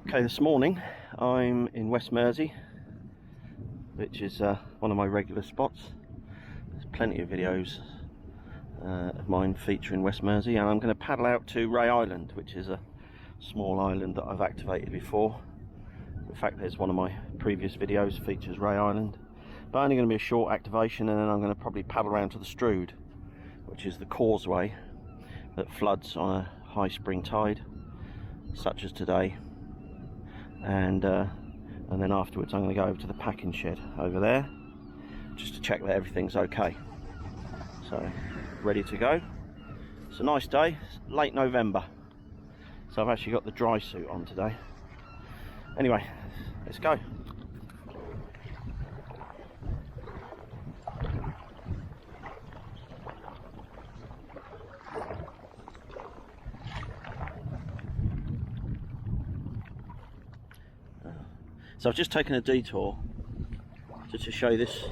Okay, this morning I'm in West Mersea, which is one of my regular spots. There's plenty of videos of mine featuring West Mersea, and I'm going to paddle out to Ray Island, which is a small island that I've activated before. In fact, there's one of my previous videos features Ray Island, but only going to be a short activation, and then I'm going to probably paddle around to the Strood, which is the causeway that floods on a high spring tide such as today. And then afterwards I'm going to go over to the packing shed over there just to check that everything's okay. So ready to go. It's a nice day. It's late November, so I've actually got the dry suit on today. Anyway, let's go. So I've just taken a detour just to show you this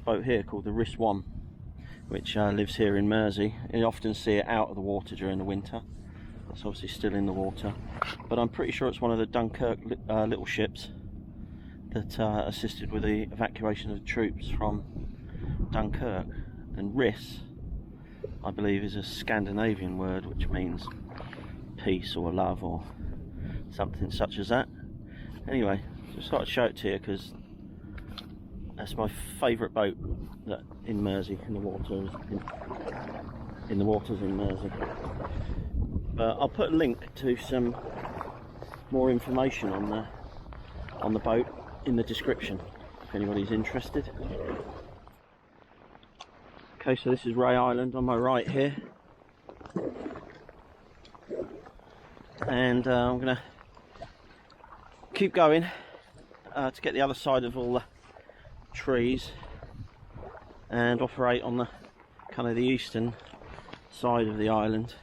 boat here called the Riis, which lives here in Mersea. You often see it out of the water during the winter. It's obviously still in the water, but I'm pretty sure it's one of the Dunkirk little ships that assisted with the evacuation of the troops from Dunkirk. And Riis, I believe, is a Scandinavian word which means peace or love or something such as that. Anyway, just thought I'd show it to you because that's my favourite boat that in Mersea, in the waters in Mersea. But I'll put a link to some more information on the boat in the description if anybody's interested. Okay, so this is Ray Island on my right here, and I'm gonna keep going to get the other side of all the trees and operate on the kind of the eastern side of the island.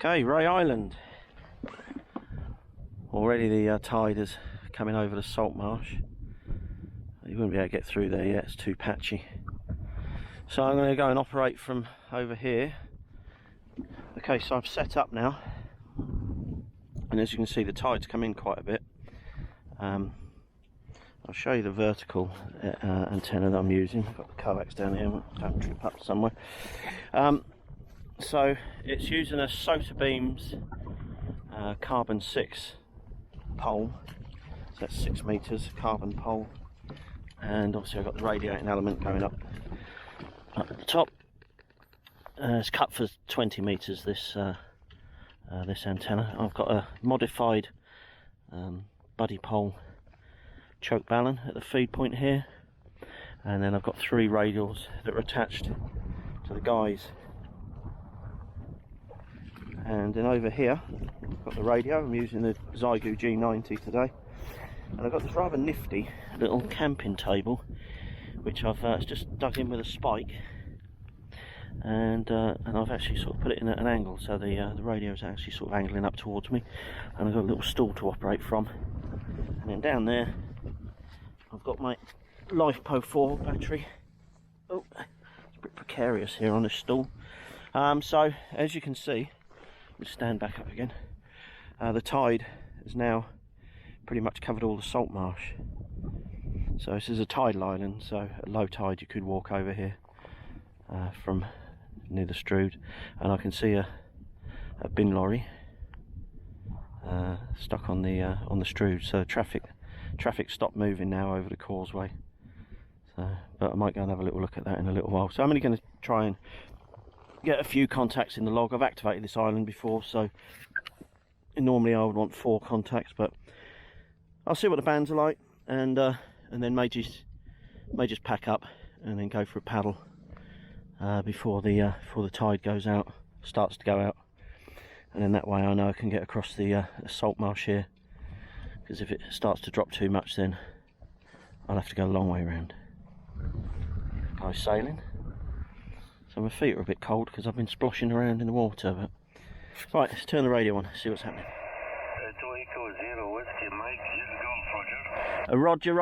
Okay, Ray Island. Already the tide is coming over the salt marsh. You wouldn't be able to get through there yet, it's too patchy. So I'm going to go and operate from over here. Okay, so I've set up now, and as you can see the tide's come in quite a bit. I'll show you the vertical antenna that I'm using. I've got the coax down here, don't trip up somewhere. So it's using a Sota Beams carbon 6 pole, so that's 6 meters carbon pole. And obviously I've got the radiating element going up at the top. It's cut for 20 meters, this antenna. I've got a modified buddy pole choke balun at the feed point here, and then I've got 3 radials that are attached to the guys. And then over here I've got the radio. I'm using the Xiegu G90 today. And I've got this rather nifty little camping table, which I've it's just dug in with a spike, and I've actually sort of put it in at an angle, so the radio is actually sort of angling up towards me, and I've got a little stool to operate from. And then down there I've got my LifePo 4 battery. Oh, it's a bit precarious here on this stool. So as you can see, we'll stand back up again. The tide is now pretty much covered all the salt marsh. So this is a tidal island, so at low tide you could walk over here from near the Strood, and I can see a bin lorry stuck on the Strood. So traffic stopped moving now over the causeway. So, but I might go and have a little look at that in a little while. So I'm only going to try and get a few contacts in the log. I've activated this island before, so normally I would want 4 contacts, but I'll see what the bands are like, and then may just pack up and then go for a paddle before the tide starts to go out, and then that way I know I can get across the salt marsh here, because if it starts to drop too much then I'll have to go a long way around. Guys sailing, so my feet are a bit cold because I've been sploshing around in the water. But right, let's turn the radio on, see what's happening. 2 equals Zero Whiskey Mike, Golf, Roger.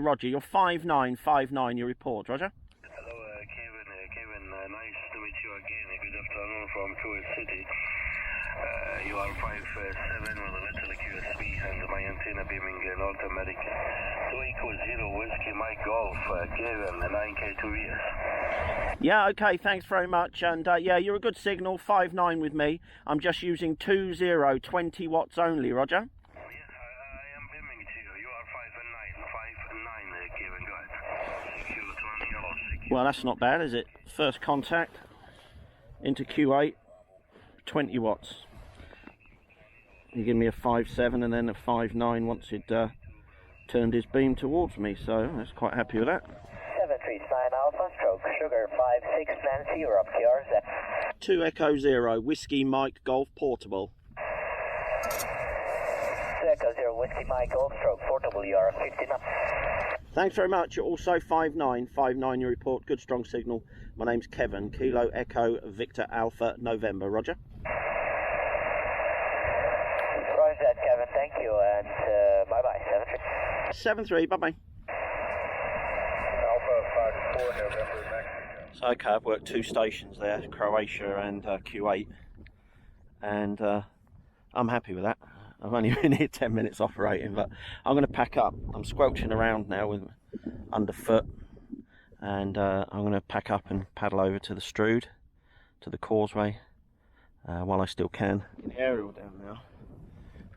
Roger. You're 5959, your report, Roger. Hello, Kevin, nice to meet you again. Good afternoon from Kuwait City. You are 5'7" with a metallic USB and my antenna beaming North America. 2 Whiskey Mike Golf, Kevin, 9K2 years. Yeah, okay, thanks very much. And yeah, you're a good signal, 5'9" with me. I'm just using 20 watts only, Roger. Yeah, I am beaming to you. You are 5'9", Kevin, go ahead. Secure 20 or Well, that's not bad, is it? First contact into Q8, 20 watts. He gave me a 5'7" and then a 5'9" once he'd turned his beam towards me, so I was quite happy with that. 739 Alpha, stroke sugar 56 Nancy, you're up to 2 Echo 0, Whiskey Mike Golf Portable. 2 Echo 0, Whiskey Mike Golf, stroke portable, you are 59. Thanks very much. You're also 5'9", your report, good strong signal. My name's Kevin, Kilo Echo Victor Alpha November, Roger. Roger that, Kevin, thank you, and bye-bye, 7-3, bye-bye. Alpha 54, November, Mexico. So okay, I've worked 2 stations there, Croatia and Q8, and I'm happy with that. I've only been here 10 minutes operating, but I'm going to pack up. I'm squelching around now with underfoot, and I'm going to pack up and paddle over to the Strood, to the Causeway, while I still can. In the aerial down now,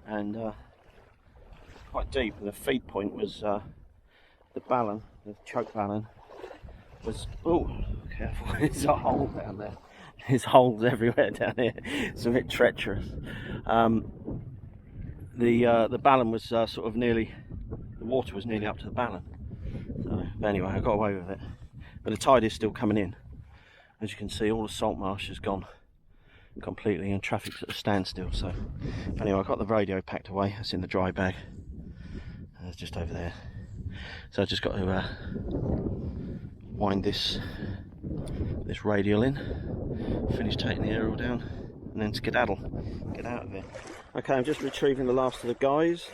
and quite deep. The feed point was the balun, the choke balun was, oh careful, there's a hole down there. There's holes everywhere down here. It's a bit treacherous. The balun was sort of nearly, the water was nearly up to the balun. So, but anyway, I got away with it. But the tide is still coming in. As you can see, all the salt marsh has gone completely and traffic's at a standstill. So anyway, I've got the radio packed away. It's in the dry bag. It's just over there. So I've just got to wind this radial in, finish taking the aerial down, and then skedaddle, get out of here. Okay, I'm just retrieving the last of the guys.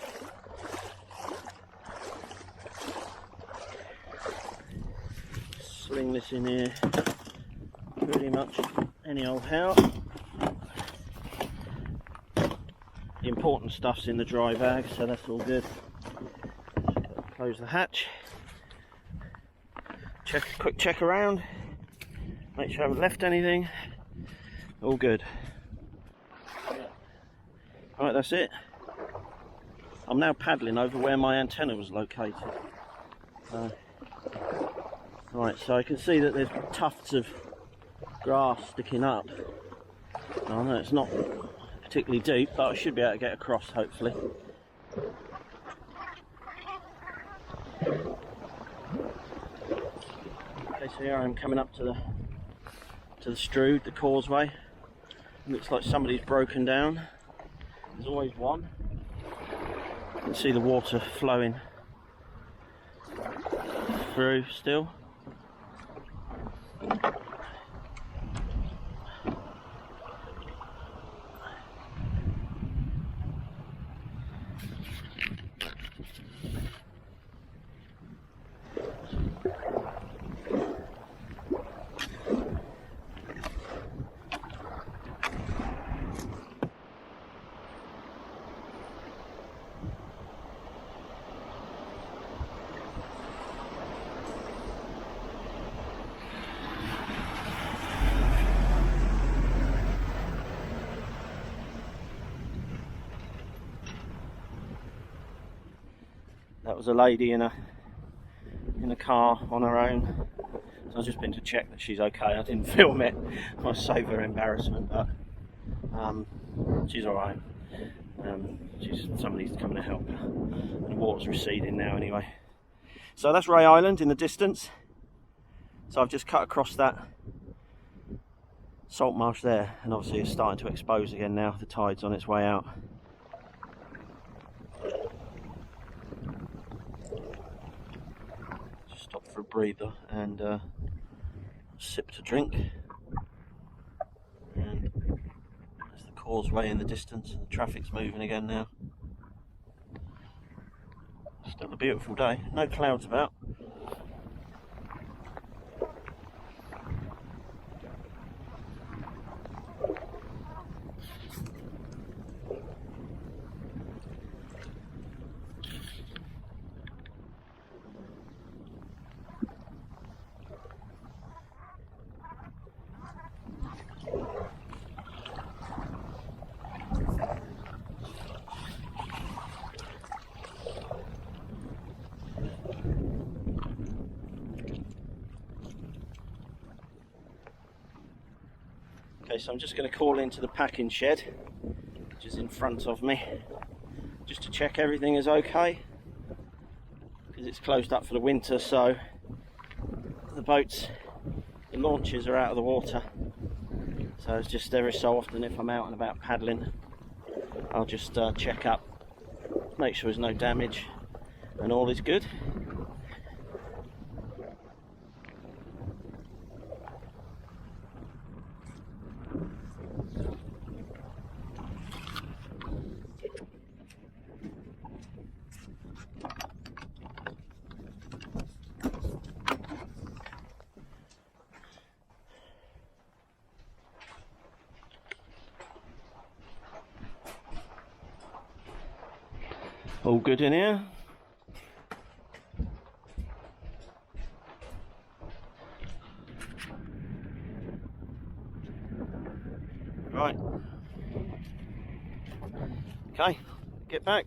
Sling this in here pretty much any old how. The important stuff's in the dry bag, so that's all good. Close the hatch. Quick check around. Make sure I haven't left anything. All good. Right, that's it. I'm now paddling over where my antenna was located. Right, so I can see that there's tufts of grass sticking up. I know it's not particularly deep, but I should be able to get across, hopefully. Okay, so here I'm coming up to the Strood, the Causeway. It looks like somebody's broken down. There's always one. You can see the water flowing through still. That was a lady in a car on her own. So I've just been to check that she's okay. I didn't film it. I must save her embarrassment, but she's all right. Somebody's coming to help her. And the water's receding now anyway. So that's Ray Island in the distance. So I've just cut across that salt marsh there, and obviously it's starting to expose again now. The tide's on its way out. Stop for a breather and a sip to drink. And there's the Causeway in the distance, and the traffic's moving again now. Still a beautiful day, no clouds about. Okay, so I'm just going to call into the packing shed, which is in front of me, just to check everything is okay, because it's closed up for the winter, so the boats, the launches are out of the water. So it's just every so often, if I'm out and about paddling, I'll just check up, make sure there's no damage and all is good. All good in here. Right. Okay, get back.